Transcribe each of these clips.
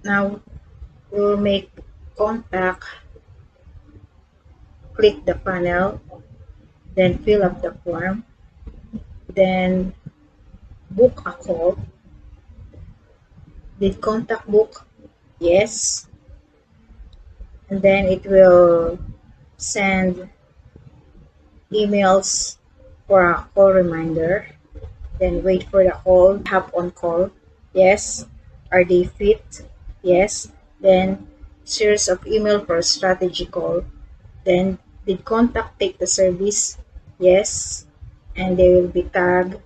Now, we'll make contact, click the panel, then fill up the form, then book a call. Did contact book? Yes. And then it will send emails for a call reminder. Then wait for the call. Hop on call. Yes. Are they fit? Yes. Then series of email for strategy call. Then did contact take the service? Yes. And they will be tagged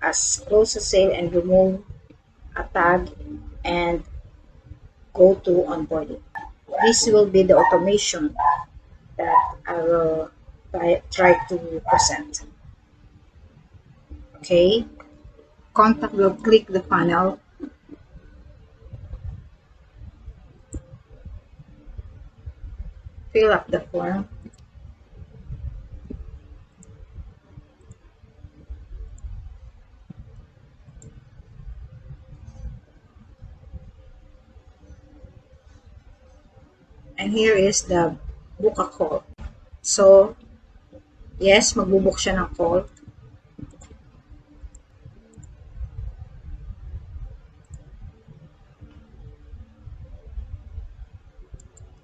as close a sale and remove a tag and go to onboarding. This will be the automation that I will try to present. Okay, contact will click the panel, fill up the form, and here is the book a call. So, yes, magbubook siya ng call.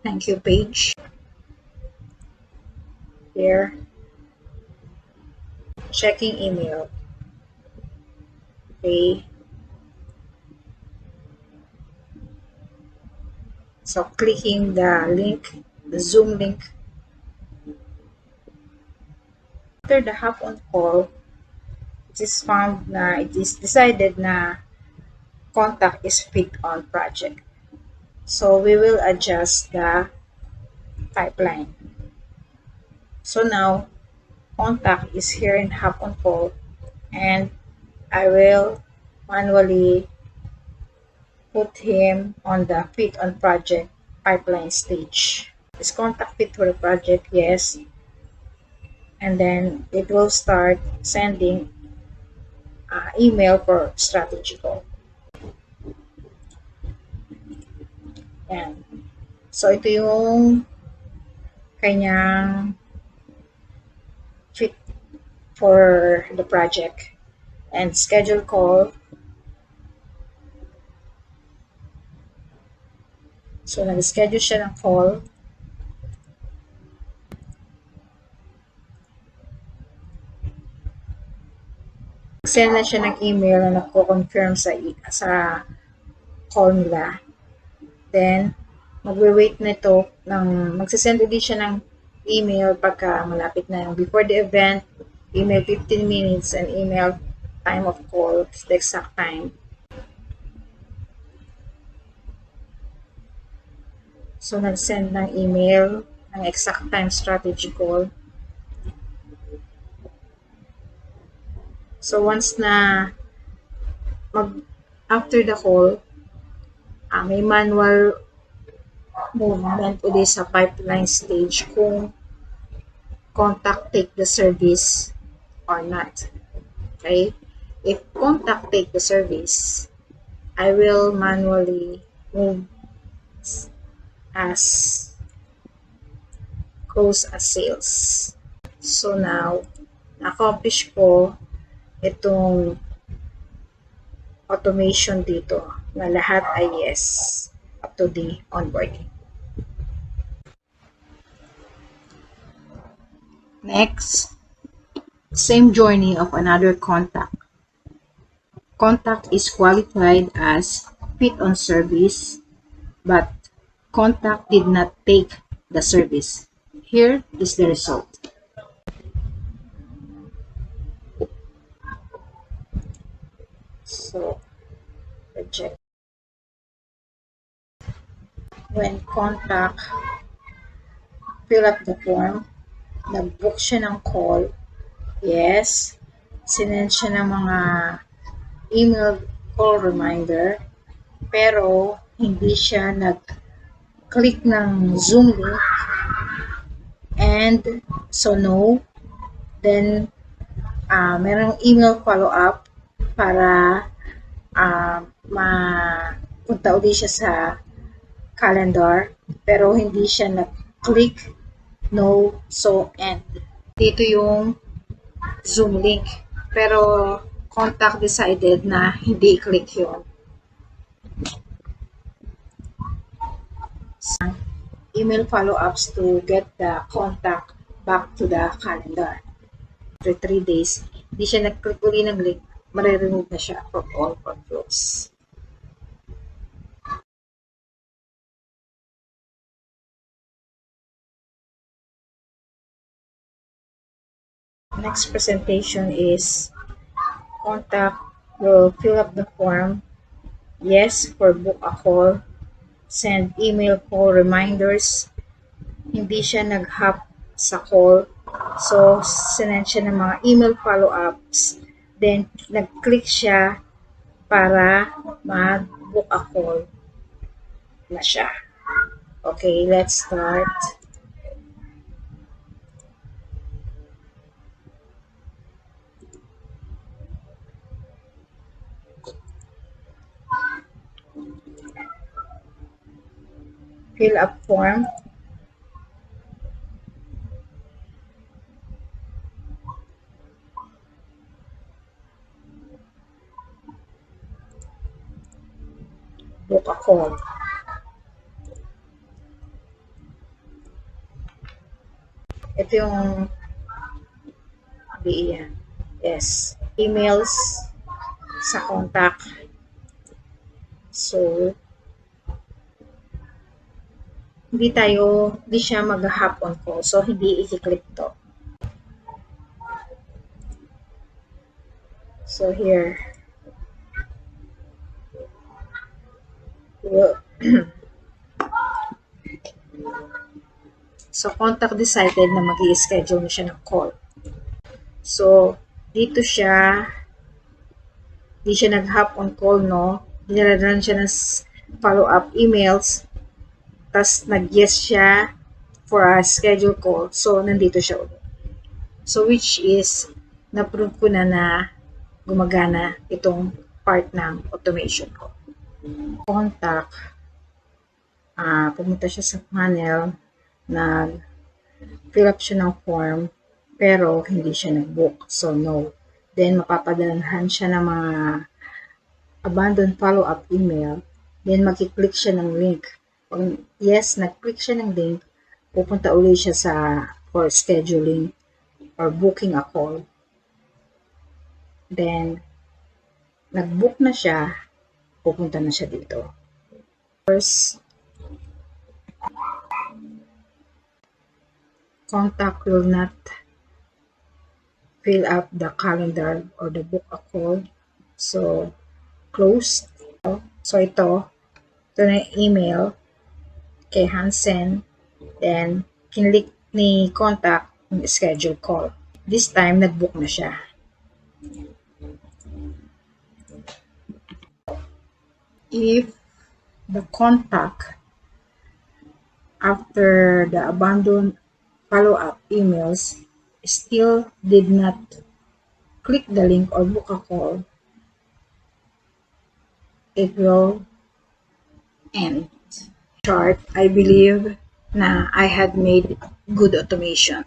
Thank you page. Here, checking email. Okay. So, clicking the link, the Zoom link. After the hop on call, it is found na it is decided na contact is fit on project. So, we will adjust the pipeline. So now, contact is here in hop on call, and I will manually put him on the fit on project pipeline stage. Is contact fit for the project? Yes. And then it will start sending email for strategy call. Yan. So, ito yung kanyang fit for the project. And schedule call. So, nag-schedule siya ng call. Send na siya ng email na nagko-confirm sa call nila. Then, magwe-wait na ito magsisend ulit siya ng email pagka malapit na yung before the event, email 15 minutes, and email time of call, the exact time. So, nag-send ng email ng exact time strategy call. So, once na after the call, may manual movement ulit sa pipeline stage kung contact take the service or not. Okay? If contact take the service, I will manually move as close as sales. So now, accomplish ko itong automation dito na lahat ay yes up to the onboarding. Next, same journey of another contact. Contact is qualified as fit on service, but contact did not take the service. Here is the result. So, reject. When contact fill up the form, nag-book siya ng call, yes, sinend siya ng mga email call reminder, pero hindi siya nag-click ng Zoom link, and so no, then merong email follow-up para mapunta ulit siya sa calendar pero hindi siya nag-click no, so, end. Dito yung Zoom link pero contact decided na hindi i-click yun. Email follow-ups to get the contact back to the calendar. After 3 days, hindi siya nag-click uli ng link, mariremove na siya from all workflows. Next presentation is contact will fill up the form. Yes for book a call. Send email call reminders. Hindi siya nag-hop sa call. So, sinend siya ng mga email follow-ups. Then, nag-click siya para mag-book a call na siya. Okay, let's start. Fill up form. Book a call. Ito yung yan. Yes. Emails sa contact. So, hindi siya mag-hop on call. So, hindi i-click to. So, here. So, contact decided na mag-i-schedule na siya ng call. So, dito siya, di siya nag-hop on call, no? Dinalaran siya ng follow-up emails. Tapos, nag-yes siya for a schedule call. So, nandito siya ulit. So, which is, na-prove ko na gumagana itong part ng automation ko. Contact, pumunta siya sa panel, nag-fill up siya ng form, pero hindi siya nag-book. So, no. Then, mapapadalhan siya ng mga abandoned follow-up email. Then, mag-click siya ng link. Pag yes, nag-click siya ng link, pupunta ulit siya for scheduling or booking a call. Then, nag-book na siya, pupunta na siya dito. First, contact will not fill up the calendar or the book a call. So, closed. So, ito na yung email kay Hansen. Then, kinlik ni contact yung schedule call. This time, nag-book na siya. If the contact after the abandoned follow-up emails still did not click the link or book a call, it will end. Short, I believe na I had made good automation.